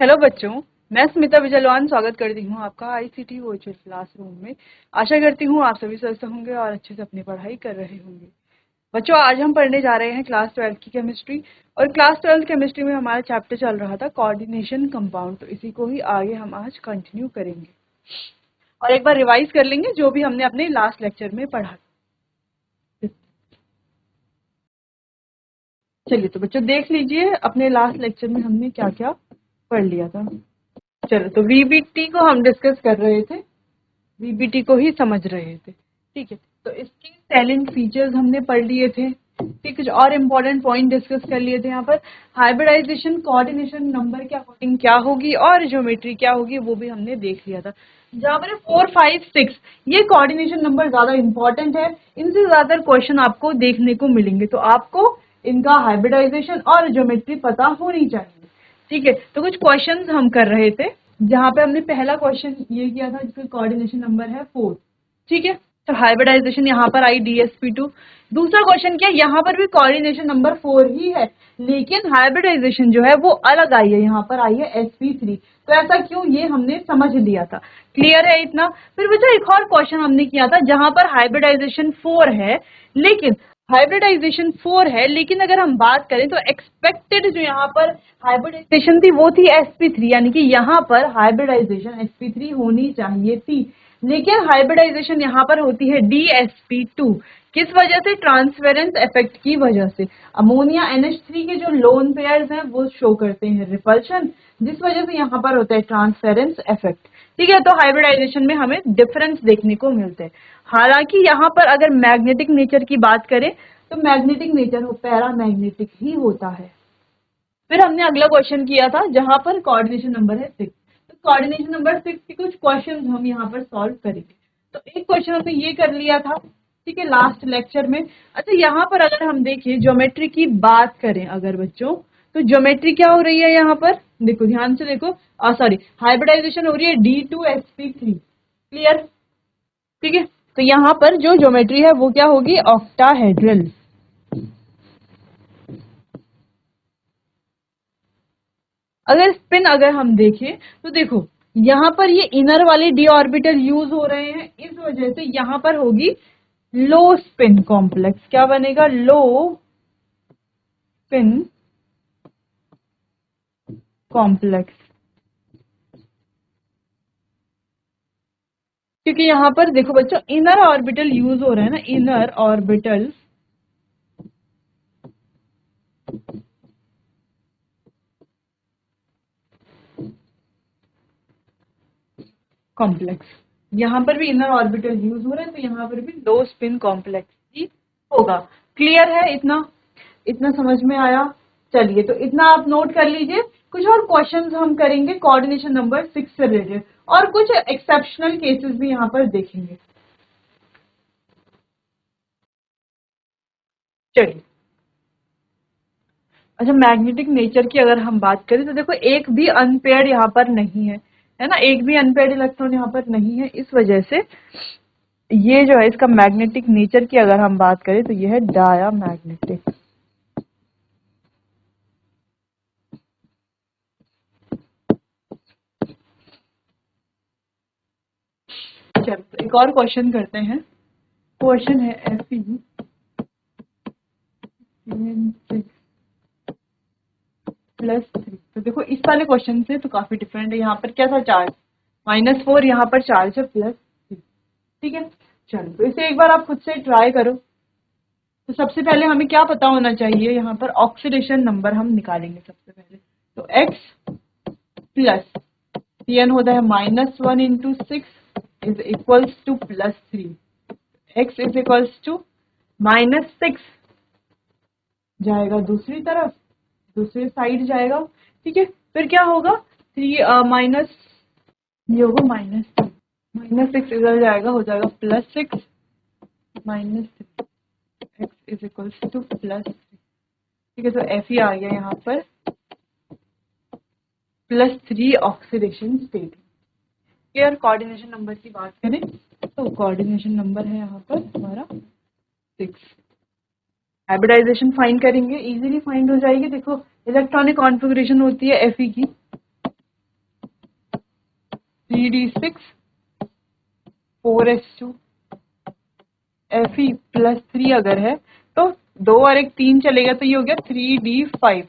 Hello बच्चों, मैं स्मिता विजयलवान स्वागत करती हूँ आपका आईसीटी वर्चुअल क्लासरूम में। आशा करती हूँ आप सभी स्वस्थ होंगे और अच्छे से अपनी पढ़ाई कर रहे होंगे। बच्चों, आज हम पढ़ने जा रहे हैं क्लास 12 की केमिस्ट्री। और क्लास 12 केमिस्ट्री में हमारा चैप्टर चल रहा था कोऑर्डिनेशन कंपाउंड, तो इसी को ही आगे हम आज कंटिन्यू करेंगे और एक बार रिवाइज कर लेंगे जो भी हमने अपने लास्ट लेक्चर में पढ़ा। चलिए तो बच्चों देख लीजिए अपने लास्ट लेक्चर में हमने क्या क्या पढ़ लिया था। चलो तो वीबीटी को हम डिस्कस कर रहे थे, वीबीटी को ही समझ रहे थे। ठीक है, तो इसके सैलेंट फीचर्स हमने पढ़ लिए थे। ठीक, कुछ और इम्पोर्टेंट पॉइंट डिस्कस कर लिए थे यहाँ पर। हाइब्रिडाइजेशन कोऑर्डिनेशन नंबर के अकॉर्डिंग क्या होगी और ज्योमेट्री क्या होगी वो भी हमने देख लिया था। जहाँ पर 4, 5, 6 ये कोऑर्डिनेशन नंबर ज्यादा इंपॉर्टेंट है, इनसे ज्यादा क्वेश्चन आपको देखने को मिलेंगे, तो आपको इनका हाइब्रिडाइजेशन और ज्योमेट्री पता होनी चाहिए। ठीक है, तो कुछ क्वेश्चंस हम कर रहे थे जहां पे हमने पहला क्वेश्चन ये किया था जिसका कोऑर्डिनेशन नंबर है 4। ठीक है, तो हाइब्रिडाइजेशन यहाँ पर आई DsP2। दूसरा क्वेश्चन क्या, यहाँ पर भी कोऑर्डिनेशन नंबर 4 ही है, लेकिन हाइब्रिडाइजेशन जो है वो अलग आई है, यहाँ पर आई है sp3। तो ऐसा क्यों, ये हमने समझ लिया था। क्लियर है इतना। फिर बच्चा एक और क्वेश्चन हमने किया था जहां पर हाइब्रिडाइजेशन 4 है, लेकिन अगर हम बात करें तो एक्सपेक्टेड जो यहाँ पर हाइब्रिडाइजेशन थी वो थी sp3, यानी कि यहाँ पर हाइब्रिडाइजेशन sp3 होनी चाहिए थी, लेकिन हाइब्रिडाइजेशन यहाँ पर होती है DsP2। किस वजह से, ट्रांसफेरेंस इफेक्ट की वजह से। अमोनिया NH3 के जो लोन पेयर्स हैं वो शो करते हैं रिपल्शन, जिस वजह से यहाँ पर होता है ट्रांसफेरेंस इफेक्ट। ठीक है, तो हाइब्रिडाइजेशन में हमें डिफरेंस देखने को मिलते हैं। हालांकि यहाँ पर अगर मैग्नेटिक नेचर की बात करें तो मैग्नेटिक नेचर हो पैरामैग्नेटिक ही होता है। फिर हमने अगला क्वेश्चन किया था जहां पर कोऑर्डिनेशन नंबर है 6। तो कोऑर्डिनेशन नंबर 6 के कुछ क्वेश्चंस हम यहाँ पर सॉल्व करेंगे। तो एक क्वेश्चन हमने ये कर लिया था, ठीक है, लास्ट लेक्चर में। अच्छा, यहाँ पर अगर हम देखें ज्योमेट्री की बात करें अगर बच्चों, तो ज्योमेट्री क्या हो रही है यहाँ पर, देखो ध्यान से देखो, सॉरी, हाइब्रिडाइजेशन हो रही है D2sp3। क्लियर। ठीक है, तो यहाँ पर जो ज्योमेट्री है वो क्या होगी, ऑक्टाहेड्रल। अगर स्पिन अगर हम देखें तो देखो यहाँ पर ये इनर वाले डी ऑर्बिटल यूज हो रहे हैं, इस वजह से यहाँ पर होगी लो स्पिन कॉम्प्लेक्स। क्या बनेगा, लो स्पिन कॉम्प्लेक्स। क्योंकि यहाँ पर देखो बच्चों इनर ऑर्बिटल यूज हो रहे हैं ना, इनर ऑर्बिटल कॉम्प्लेक्स, यहाँ पर भी इनर ऑर्बिटल यूज हो रहे हैं, तो यहाँ पर भी लो स्पिन कॉम्प्लेक्स ही होगा। क्लियर है इतना, इतना समझ में आया। चलिए तो इतना आप नोट कर लीजिए। कुछ और क्वेश्चंस हम करेंगे कोऑर्डिनेशन नंबर 6 से रिलेटेड, और कुछ एक्सेप्शनल केसेस भी यहाँ पर देखेंगे। चलिए, अच्छा, मैग्नेटिक नेचर की अगर हम बात करें तो देखो एक भी अनपेयर्ड यहाँ पर नहीं है, है ना, एक भी अनपेयर्ड इलेक्ट्रॉन यहाँ पर नहीं है, इस वजह से ये जो है इसका मैग्नेटिक नेचर की अगर हम बात करें तो ये है डायामैग्नेटिक। चलो एक और क्वेश्चन करते हैं। क्वेश्चन है Fe+3। तो देखो इस वाले क्वेश्चन से तो काफी डिफरेंट है। यहाँ पर क्या था, चार्ज -4, यहाँ पर चार्ज है +3। ठीक है, चलो तो इसे एक बार आप खुद से ट्राई करो। तो सबसे पहले हमें क्या पता होना चाहिए, यहाँ पर ऑक्सीडेशन नंबर हम निकालेंगे सबसे पहले। तो x प्लस Cn होता है -1 into 6 is equals to +3। x is equals to -6 जाएगा दूसरी तरफ, दूसरी साइड जाएगा। ठीक है, फिर क्या होगा, 3 माइनस, ये होगा -6 इधर जाएगा, हो जाएगा +6 -6, x इज इक्वल्स टू +3। ठीक है, तो Fe आ गया यहाँ पर +3 oxidation state. Clear. Coordination number की बात करें तो कोऑर्डिनेशन नंबर है यहाँ पर हमारा 6। हाइब्रिडाइजेशन फाइंड करेंगे, इजीली फाइंड हो जाएगी। देखो इलेक्ट्रॉनिक कॉन्फ़िगरेशन होती है Fe की, 3d6 4s2 Fe+3 अगर है तो 2 और 1 3 चलेगा तो ये हो गया 3d5।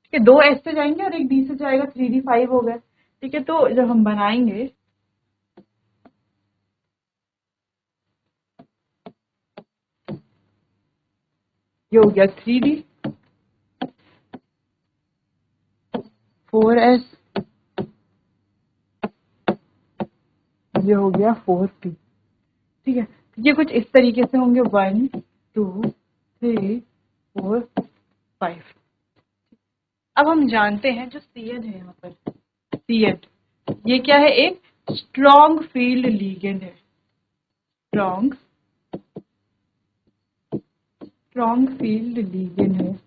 ठीक है, 2 s से जाएंगे और 1 d से जाएगा, 3d5 हो गया। ठीक है, तो जब हम बनाएंगे ये हो गया 3d 4s, ये हो गया 4p। ठीक है, ये कुछ इस तरीके से होंगे 1 2 3 4 5। अब हम जानते हैं जो Cn है यहाँ पर, Cn ये क्या है, एक स्ट्रॉन्ग फील्ड लीगेंड है, स्ट्रॉन्ग फील्ड लीगेंड है,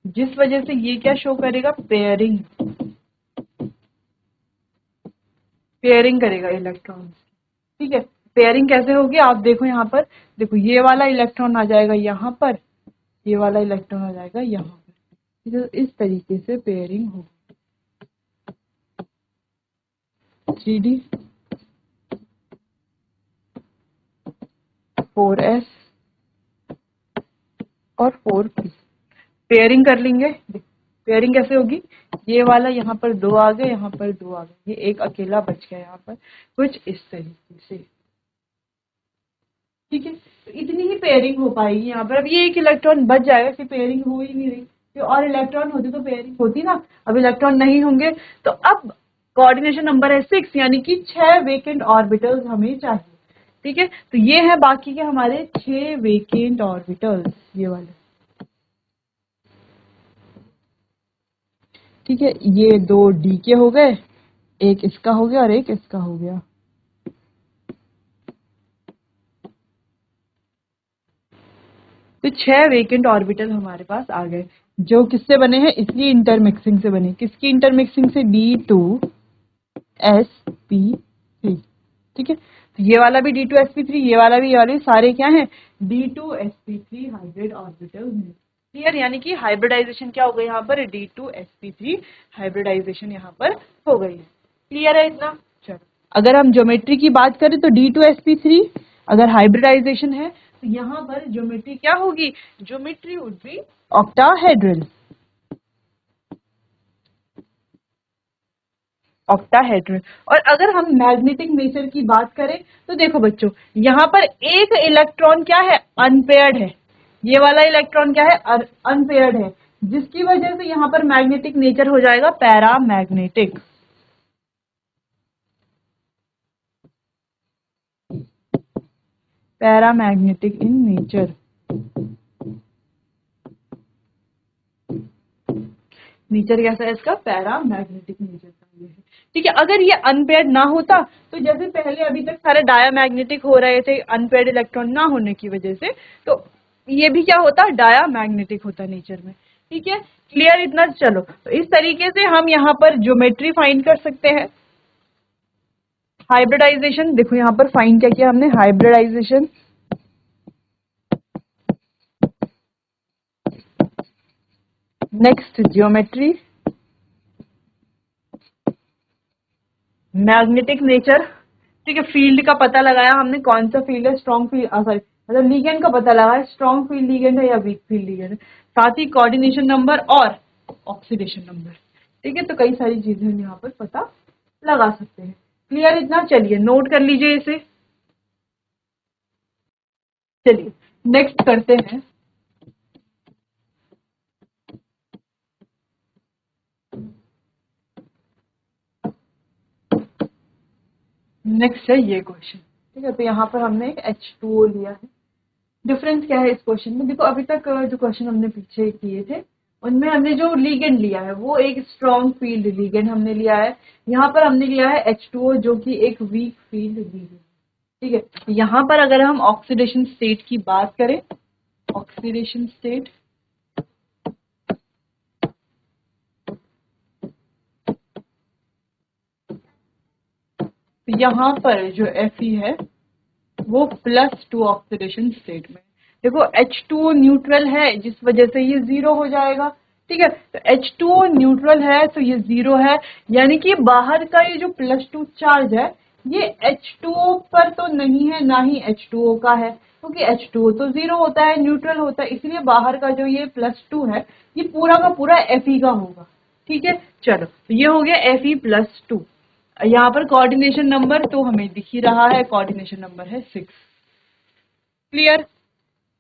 जिस वजह से ये क्या शो करेगा, पेयरिंग करेगा इलेक्ट्रॉन्स। ठीक है, पेयरिंग कैसे होगी आप देखो यहाँ पर, देखो ये वाला इलेक्ट्रॉन आ जाएगा यहाँ पर, ये वाला इलेक्ट्रॉन आ जाएगा यहाँ पर। तो इस तरीके से पेयरिंग होगी। 3d 4s और 4p पेयरिंग कर लेंगे। पेयरिंग कैसे होगी, ये वाला यहाँ पर 2 आ गए, यहाँ पर 2 आ गए, ये एक अकेला बच गया यहाँ पर, कुछ इस तरीके से। ठीक है, तो इतनी ही पेयरिंग हो पाएगी यहाँ पर। अब ये एक इलेक्ट्रॉन बच जाएगा कि पेयरिंग हो ही नहीं रही, तो और इलेक्ट्रॉन होते तो पेयरिंग होती ना, अब इलेक्ट्रॉन नहीं होंगे। तो अब कोऑर्डिनेशन नंबर है 6, यानी कि 6 वेकेंट ऑर्बिटल्स हमें चाहिए। ठीक है, तो ये है बाकी के हमारे 6 वेकेंट ऑर्बिटल्स, ये वाले। ठीक है, ये 2 डी के हो गए, एक इसका हो गया और एक इसका हो गया। तो 6 वेकेंट ऑर्बिटल हमारे पास आ गए, जो किससे बने हैं, इसलिए इंटरमिक्सिंग से बने। किसकी इंटरमिक्सिंग से, D2sp3। ठीक है, तो ये वाला भी D2sp3, ये वाला भी, ये वाले सारे क्या हैं, D2sp3 हाइब्रिड ऑर्बिटल हैं। क्लियर, यानी कि हाइब्रिडाइजेशन क्या हो गई यहाँ पर, D2sp3 हाइब्रिडाइजेशन यहाँ पर हो गई है। क्लियर है इतना। चलो, अगर हम ज्योमेट्री की बात करें तो D2sp3 अगर हाइब्रिडाइजेशन है तो यहाँ पर ज्योमेट्री क्या होगी, geometry would be octahedral. Octahedral. और अगर हम मैग्नेटिक नेचर की बात करें तो देखो बच्चों, यहाँ पर एक इलेक्ट्रॉन क्या है, अनपेयर्ड है, ये वाला इलेक्ट्रॉन क्या है, अनपेयर्ड है, जिसकी वजह से यहाँ पर मैग्नेटिक नेचर हो जाएगा paramagnetic. Paramagnetic in nature. Nature कैसा है इसका, पैरामैग्नेटिक नेचर का ये है। ठीक है, अगर ये अनपेयर्ड ना होता तो जैसे पहले अभी तक सारे डायामैग्नेटिक हो रहे थे अनपेयर्ड इलेक्ट्रॉन ना होने की वजह से, तो ये भी क्या होता, डायामैग्नेटिक होता नेचर में। ठीक है, क्लियर इतना। चलो, तो इस तरीके से हम यहाँ पर ज्योमेट्री फाइंड कर सकते हैं। हाइब्रिडाइजेशन देखो यहाँ पर फाइंड क्या किया हमने, hybridization. Next geometry, magnetic nature. ठीक है, फील्ड का पता लगाया हमने, कौन सा फील्ड है, स्ट्रॉन्ग फील्ड, सॉरी मतलब लीगेंड का पता लगाया, स्ट्रॉन्ग फील्ड लीगेंड है या वीक फील्ड लीगेंड है, साथ ही कोऑर्डिनेशन नंबर और ऑक्सीडेशन नंबर। ठीक है, तो कई सारी चीजें हम यहाँ पर पता लगा सकते हैं। क्लियर इतना। चलिए नोट कर लीजिए इसे। चलिए नेक्स्ट करते हैं। नेक्स्ट है ये क्वेश्चन। ठीक है, तो यहाँ पर हमने एक H2O लिया है। डिफरेंस क्या है इस क्वेश्चन में, देखो अभी तक जो क्वेश्चन हमने पीछे किए थे उनमें हमने जो लीगेंड लिया है वो एक स्ट्रॉन्ग फील्ड लीगेंड हमने लिया है। यहाँ पर हमने लिया है H2O जो कि एक वीक फील्ड लीगेंड। ठीक है, यहाँ पर अगर हम ऑक्सीडेशन स्टेट की बात करें, ऑक्सीडेशन स्टेट, तो यहाँ पर जो Fe है वो +2 ऑक्सीडेशन स्टेट में। देखो H2O न्यूट्रल है जिस वजह से ये 0 हो जाएगा, ठीक है। तो H2O न्यूट्रल है तो ये 0 है, यानी कि बाहर का ये जो +2 चार्ज है ये H2O पर तो नहीं है, ना ही H2O का है, क्योंकि H2O तो 0 होता है, न्यूट्रल होता है, इसलिए बाहर का जो ये +2 है ये पूरा का पूरा Fe का होगा। ठीक है, चलो तो ये हो गया Fe+2। यहाँ पर कोऑर्डिनेशन नंबर तो हमें दिख ही रहा है, कोऑर्डिनेशन नंबर है 6। क्लियर।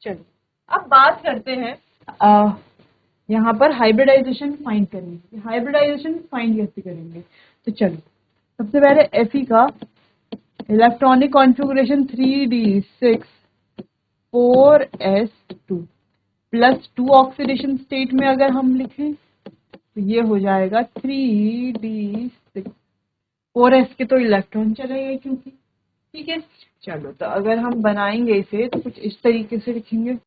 चलो अब बात करते हैं यहाँ पर हाइब्रिडाइजेशन फाइंड करने की। हाइब्रिडाइजेशन फाइंड कैसे करेंगे, तो चलो सबसे पहले Fe का electronic configuration 3d6 4s2 +2 oxidation state में अगर हम लिखें तो ये हो जाएगा 3d6। 4s के तो इलेक्ट्रॉन चले गए क्योंकि, ठीक है। चलो तो अगर हम बनाएंगे इसे तो कुछ इस तरीके से लिखेंगे,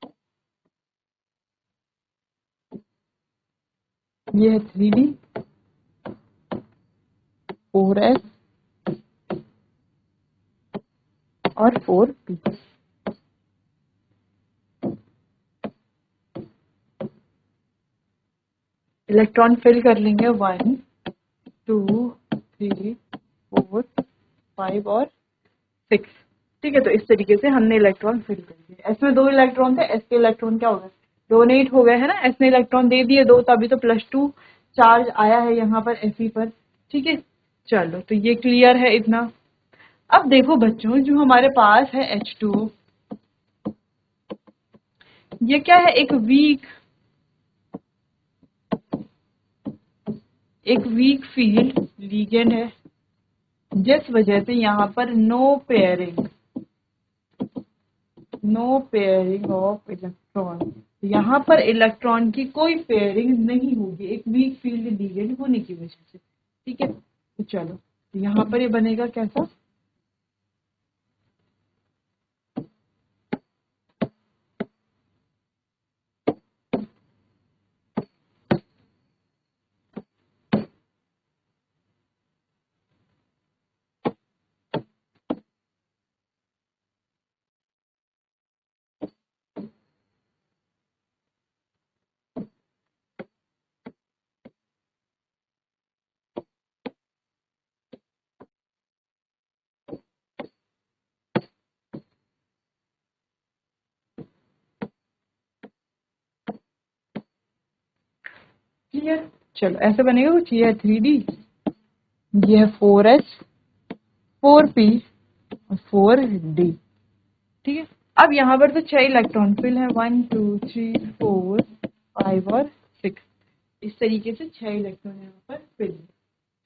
ये है 3d 4s और 4p। इलेक्ट्रॉन फिल कर लेंगे 1 2 3 4 5 और 6। ठीक है, तो इस तरीके से हमने इलेक्ट्रॉन फिल कर दिए। एस में 2 इलेक्ट्रॉन थे, एस के इलेक्ट्रॉन क्या हो गए, डोनेट हो गए है ना। एस ने इलेक्ट्रॉन दे दिए 2, तभी तो +2 चार्ज आया है यहाँ पर Fe पर। ठीक है, चलो तो ये क्लियर है इतना। अब देखो बच्चों, जो हमारे पास है H2O, ये क्या है, एक वीक फील्ड लीगेंड है, जिस वजह से यहाँ पर नो पेयरिंग ऑफ इलेक्ट्रॉन, यहाँ पर इलेक्ट्रॉन की कोई पेयरिंग नहीं होगी, एक वीक फील्ड लीगेंड होने की वजह से। ठीक है, तो चलो यहाँ पर ये बनेगा कैसा, क्लियर। चलो ऐसे बनेगा कुछ, ये है 3d, ये है 4s 4p और 4d। ठीक है, अब यहाँ पर तो 6 इलेक्ट्रॉन फिल है, 1 2 3 4 5 और 6। इस तरीके से 6 इलेक्ट्रॉन यहाँ पर फिल है।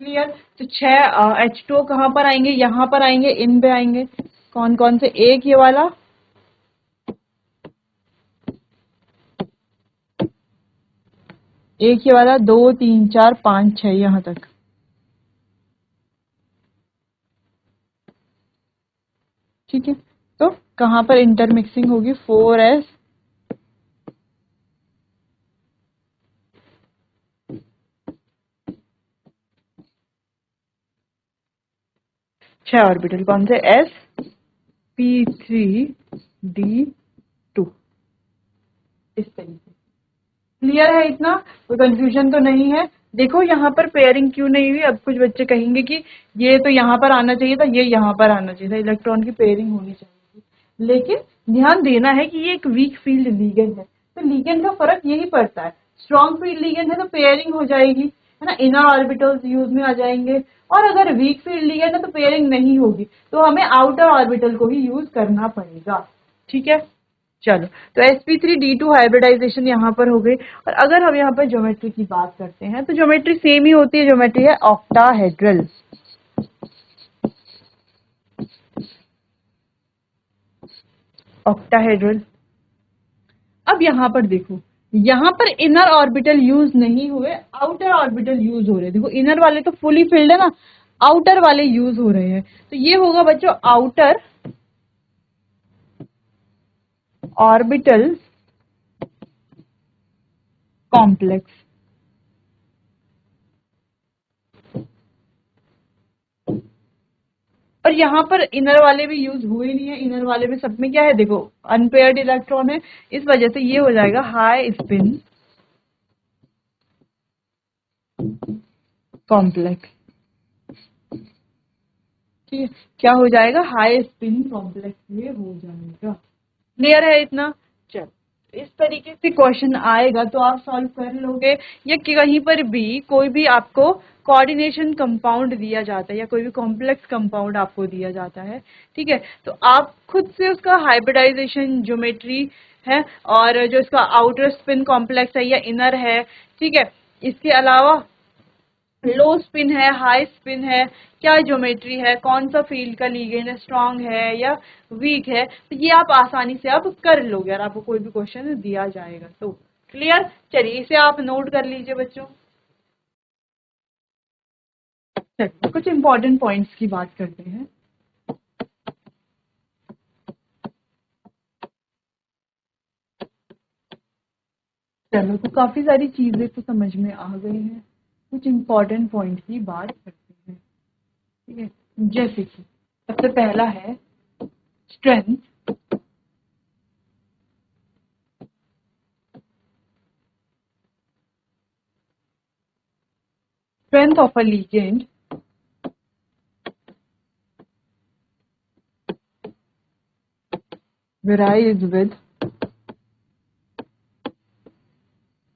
क्लियर। तो 6 H2O कहाँ पर आएंगे, यहाँ पर आएंगे, इन पे आएंगे। कौन कौन से, एक ये वाला, एक ये वाला, 2 3 4 5 6 यहाँ तक। ठीक है, तो कहाँ पर इंटरमिक्सिंग होगी, 4s 6 ऑर्बिटल कौन से, sp3d2। इस तरीके। क्लियर है इतना, कोई कंफ्यूजन तो नहीं है। देखो यहाँ पर पेयरिंग क्यों नहीं हुई, अब कुछ बच्चे कहेंगे कि ये तो यहाँ पर आना चाहिए था, ये यहाँ पर आना चाहिए था, इलेक्ट्रॉन की पेयरिंग होनी चाहिए थी। लेकिन ध्यान देना है कि ये एक वीक फील्ड लीगेंड है, तो लीगेंड का फर्क यही पड़ता है। स्ट्रॉन्ग फील्ड लीगेंड है तो पेयरिंग हो जाएगी, है ना, इनर ऑर्बिटल्स यूज में आ जाएंगे। और अगर वीक फील्ड लीगेंड है तो पेयरिंग नहीं होगी, तो हमें आउटर ऑर्बिटल को ही यूज करना पड़ेगा। ठीक है, चलो तो sp3d2 हाइब्रिडाइजेशन यहाँ पर हो गई। और अगर हम यहाँ पर ज्योमेट्री की बात करते हैं तो ज्योमेट्री सेम ही होती है, ज्योमेट्री है ऑक्टाहेड्रल। ऑक्टाहेड्रल। अब यहाँ पर देखो, यहाँ पर इनर ऑर्बिटल यूज नहीं हुए, आउटर ऑर्बिटल यूज हो रहे हैं। देखो इनर वाले तो फुली फिल्ड है ना, आउटर वाले यूज हो रहे हैं, तो ये होगा बच्चों आउटर ऑर्बिटल कॉम्प्लेक्स। और यहाँ पर इनर वाले भी यूज हुए नहीं है, इनर वाले में सब में क्या है, देखो अनपेयर्ड इलेक्ट्रॉन है, इस वजह से ये हो जाएगा हाई स्पिन कॉम्प्लेक्स। ठीक है, क्या हो जाएगा, हाई स्पिन कॉम्प्लेक्स ये हो जाएगा। क्लियर है इतना? चल, इस तरीके से क्वेश्चन आएगा तो आप सॉल्व कर लोगे, या कहीं पर भी कोई भी आपको कोऑर्डिनेशन कंपाउंड दिया जाता है या कोई भी कॉम्प्लेक्स कंपाउंड आपको दिया जाता है, ठीक है, तो आप खुद से उसका हाइब्रिडाइजेशन ज्योमेट्री है और जो इसका आउटर स्पिन कॉम्प्लेक्स है या इनर है, ठीक है, इसके अलावा लो स्पिन है, हाई स्पिन है, क्या ज्योमेट्री है, कौन सा फील्ड का लीगेंड है, स्ट्रांग है या वीक है, तो ये आप आसानी से आप कर लोगे अगर आपको कोई भी क्वेश्चन दिया जाएगा तो। क्लियर? चलिए इसे आप नोट कर लीजिए बच्चों। चलिए कुछ इंपॉर्टेंट पॉइंट्स की बात करते हैं। चलो, तो काफी सारी चीजें तो समझ में आ गई हैं, कुछ इंपॉर्टेंट पॉइंट की बात करते हैं। ठीक है, जैसे कि सबसे पहला है strength. Strength of a ligand varies with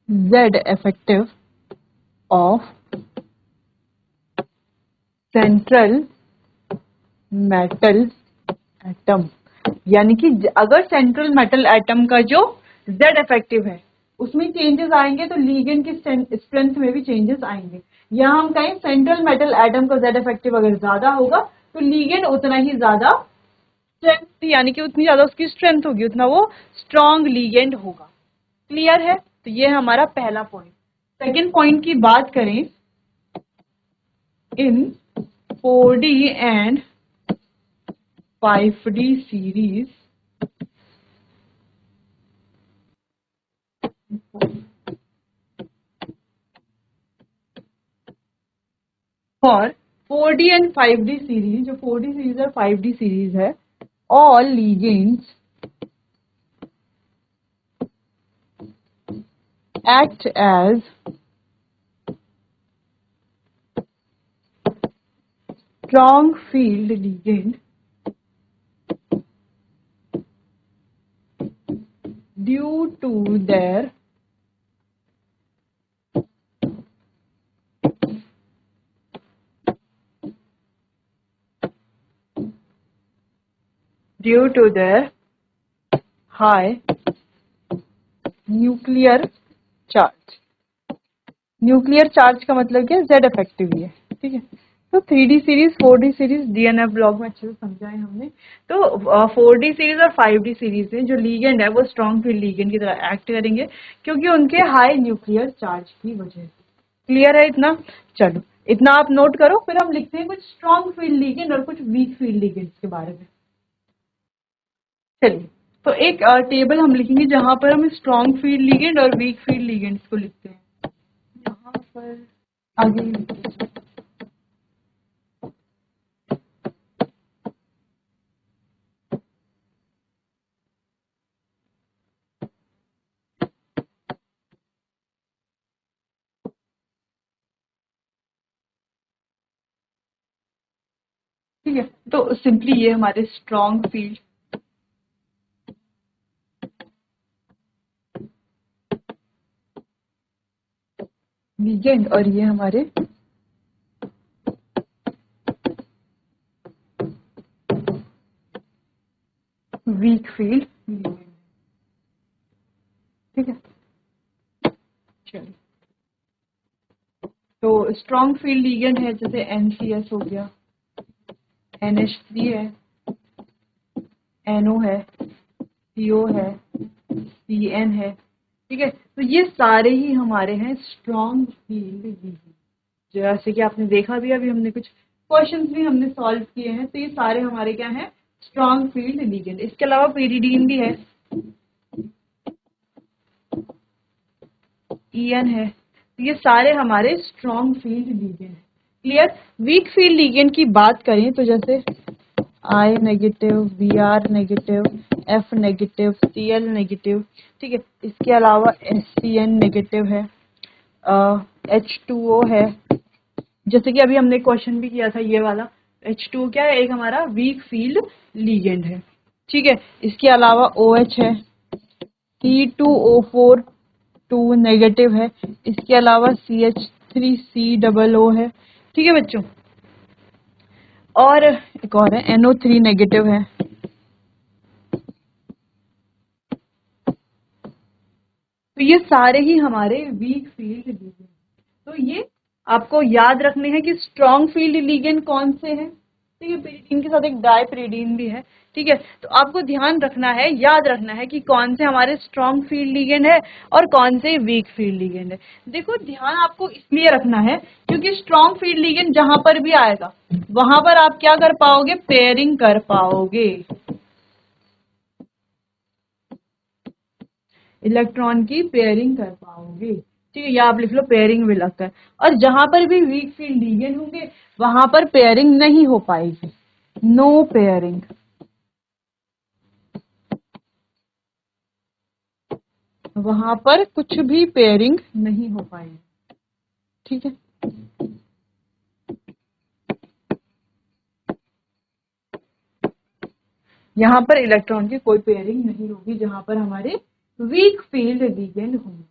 Z effective of central metal atom। यानी कि अगर सेंट्रल मेटल एटम का जो Z इफेक्टिव है उसमें चेंजेस आएंगे तो लीगेंड की स्ट्रेंथ में भी चेंजेस आएंगे। यहाँ हम कहें सेंट्रल मेटल एटम का Z इफेक्टिव अगर ज्यादा होगा तो लीगेंड उतना ही ज्यादा स्ट्रेंथ, यानी कि उतनी ज्यादा उसकी स्ट्रेंथ होगी, उतना वो स्ट्रॉन्ग लीगेंड होगा। क्लियर है? तो ये हमारा पहला पॉइंट। सेकेंड पॉइंट की बात करें, इन 4D and 5D series for 4D and 5D series, जो 4D सीरीज और 5D सीरीज है, all ligands act as strong field ligand due to their high nuclear charge. Nuclear charge का मतलब क्या है, जेड इफेक्टिव ही है। ठीक है, तो 3D series 4D series DNF blog में अच्छे से समझाए हमने। तो 4D सीरीज और 5D सीरीज में जो लीगेंड है वो स्ट्रॉन्ग फील्ड लीगेंड की तरह एक्ट करेंगे क्योंकि उनके हाई न्यूक्लियर चार्ज की वजह से। क्लियर है इतना? चलो इतना आप नोट करो, फिर हम लिखते हैं कुछ स्ट्रॉन्ग फील्ड लीगेंड और कुछ वीक फील्ड लीगेंड के बारे में। चलिए, तो एक टेबल हम लिखेंगे जहां पर हम स्ट्रॉन्ग फील्ड लीगेंड और वीक फील्ड लीगेंड्स को लिखते हैं। यहाँ पर आगे ठीक है, तो सिंपली ये हमारे स्ट्रॉन्ग फील्ड लीगेंड और ये हमारे वीक फील्ड लीगेंड। ठीक है, चलिए, तो स्ट्रॉन्ग फील्ड लीगेंड है जैसे NCS हो गया, NH3 है, NO है, CO है, CN है। ठीक है, तो ये सारे ही हमारे हैं स्ट्रॉन्ग फील्ड लीगेंड। जैसे कि आपने देखा भी, अभी हमने कुछ क्वेश्चंस भी हमने सॉल्व किए हैं, तो ये सारे हमारे क्या हैं, स्ट्रॉन्ग फील्ड लीगेंड। इसके अलावा पेरिडीन भी है, EN है, तो ये सारे हमारे स्ट्रॉन्ग फील्ड लीगेंड है। क्लियर? वीक फील्ड लीगेंड की बात करें तो जैसे I negative, BR negative, F negative, CL negative. ठीक है, इसके अलावा SCN नेगेटिव है, H2O है, जैसे कि अभी हमने क्वेश्चन भी किया था ये वाला। H2O क्या है? एक हमारा वीक फील्ड लीगेंड है, ठीक है। इसके अलावा OH है, C2O4 2 नेगेटिव है, इसके अलावा CH3COO है, ठीक है बच्चों। और एक और है NO3 नेगेटिव है। तो ये सारे ही हमारे वीक फील्ड लीगेंड। तो ये आपको याद रखने हैं कि स्ट्रॉन्ग फील्ड लीगेंड कौन से हैं, ठीक है। pyridine के साथ एक डायपिरिडीन भी है, ठीक है। तो आपको ध्यान रखना है, याद रखना है कि कौन से हमारे स्ट्रॉन्ग फील्ड लीगेंड है और कौन से वीक फील्ड लीगेंड है। देखो ध्यान आपको इसलिए रखना है क्योंकि स्ट्रॉन्ग फील्ड लीगेंड जहां पर भी आएगा वहां पर आप क्या कर पाओगे? पेयरिंग कर पाओगे, इलेक्ट्रॉन की पेयरिंग कर पाओगे, ठीक है। या आप लिख लो पेयरिंग विल अकर। और जहां पर भी वीक फील्ड लीगेंड होंगे वहां पर पेयरिंग नहीं हो पाएगी, नो पेयरिंग। वहां पर कुछ भी पेयरिंग नहीं हो पाएगी, ठीक है। यहाँ पर इलेक्ट्रॉन की कोई पेयरिंग नहीं होगी जहां पर हमारे वीक फील्ड लीगेंड होंगे,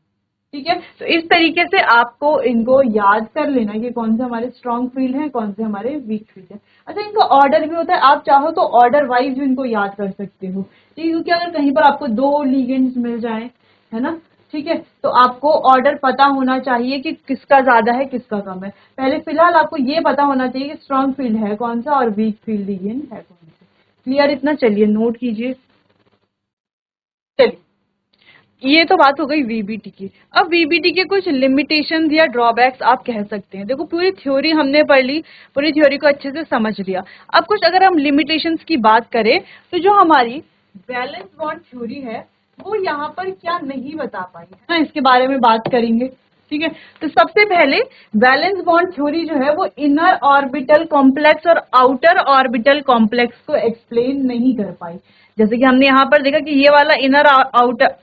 ठीक है। तो इस तरीके से आपको इनको याद कर लेना कि कौन से हमारे स्ट्रॉन्ग फील्ड हैं, कौन से हमारे वीक फील्ड हैं। अच्छा, इनका ऑर्डर भी होता है, आप चाहो तो ऑर्डर वाइज भी इनको याद कर सकते हो, ठीक है। क्योंकि अगर कहीं पर आपको 2 लीगेंड्स मिल जाए, है ना, ठीक है, तो आपको ऑर्डर पता होना चाहिए कि किसका ज्यादा है किसका कम है। पहले फिलहाल आपको ये पता होना चाहिए कि स्ट्रॉन्ग फील्ड है कौन सा और वीक फील्ड लीगेंड है कौन सा। क्लियर इतना? चलिए नोट कीजिए। चलिए, ये तो बात हो गई वीबीटी की। अब वीबीटी के कुछ लिमिटेशंस या ड्रॉबैक्स आप कह सकते हैं। देखो पूरी थ्योरी हमने पढ़ ली, पूरी थ्योरी को अच्छे से समझ लिया। अब कुछ अगर हम लिमिटेशंस की बात करें तो जो हमारी वैलेंस बॉन्ड थ्योरी है वो यहाँ पर क्या नहीं बता पाई है ना, इसके बारे में बात करेंगे, ठीक है। तो सबसे पहले वैलेंस बॉन्ड थ्योरी जो है वो इनर ऑर्बिटल कॉम्प्लेक्स और आउटर ऑर्बिटल कॉम्प्लेक्स को एक्सप्लेन नहीं कर पाई। जैसे कि हमने यहाँ पर देखा कि ये वाला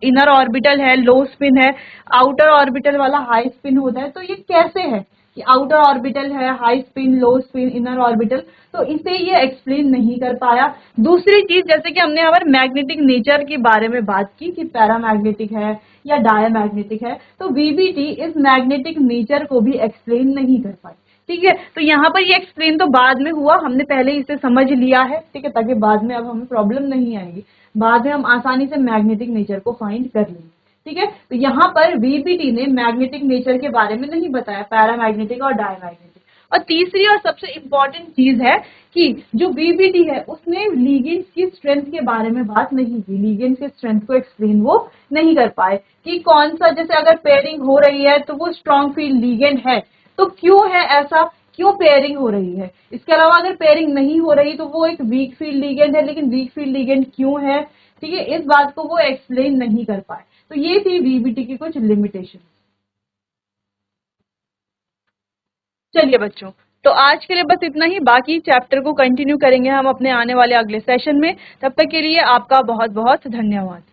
इनर ऑर्बिटल है, लो स्पिन है, आउटर ऑर्बिटल वाला हाई स्पिन होता है। तो ये कैसे है कि आउटर ऑर्बिटल है, हाई स्पिन, लो स्पिन, इनर ऑर्बिटल, तो इसे ये एक्सप्लेन नहीं कर पाया। दूसरी चीज, जैसे कि हमने यहाँ पर मैग्नेटिक नेचर के बारे में बात की कि पैरामैग्नेटिक है या डायमैग्नेटिक है, तो वीबीटी इस मैग्नेटिक नेचर को भी एक्सप्लेन नहीं कर पाई, ठीक है। तो यहाँ पर ये एक्सप्लेन तो बाद में हुआ, हमने पहले इसे समझ लिया है, ठीक है, ताकि बाद में अब हमें प्रॉब्लम नहीं आएगी, बाद में हम आसानी से मैग्नेटिक नेचर को फाइंड कर लेंगे, ठीक है। तो यहाँ पर वीबीटी ने मैग्नेटिक नेचर के बारे में नहीं बताया, पैरामैग्नेटिक और डायमैग्नेटिक। और तीसरी और सबसे इंपॉर्टेंट चीज है कि जो वीबीटी है उसने लीगेंड्स की स्ट्रेंथ के बारे में बात नहीं की, लीगेंड्स के स्ट्रेंथ को एक्सप्लेन वो नहीं कर पाए कि कौन सा, जैसे अगर पेयरिंग हो रही है तो वो स्ट्रॉन्ग फील्ड लीगेंड है, तो क्यों है ऐसा, क्यों पेयरिंग हो रही है। इसके अलावा अगर पेयरिंग नहीं हो रही तो वो एक वीक फील्ड लीगेंड है, लेकिन वीक फील्ड लीगेंड क्यों है, ठीक है, इस बात को वो एक्सप्लेन नहीं कर पाए। तो ये थी वीबीटी की कुछ लिमिटेशन। चलिए बच्चों, तो आज के लिए बस इतना ही, बाकी चैप्टर को कंटिन्यू करेंगे हम अपने आने वाले अगले सेशन में। तब तक के लिए आपका बहुत बहुत धन्यवाद।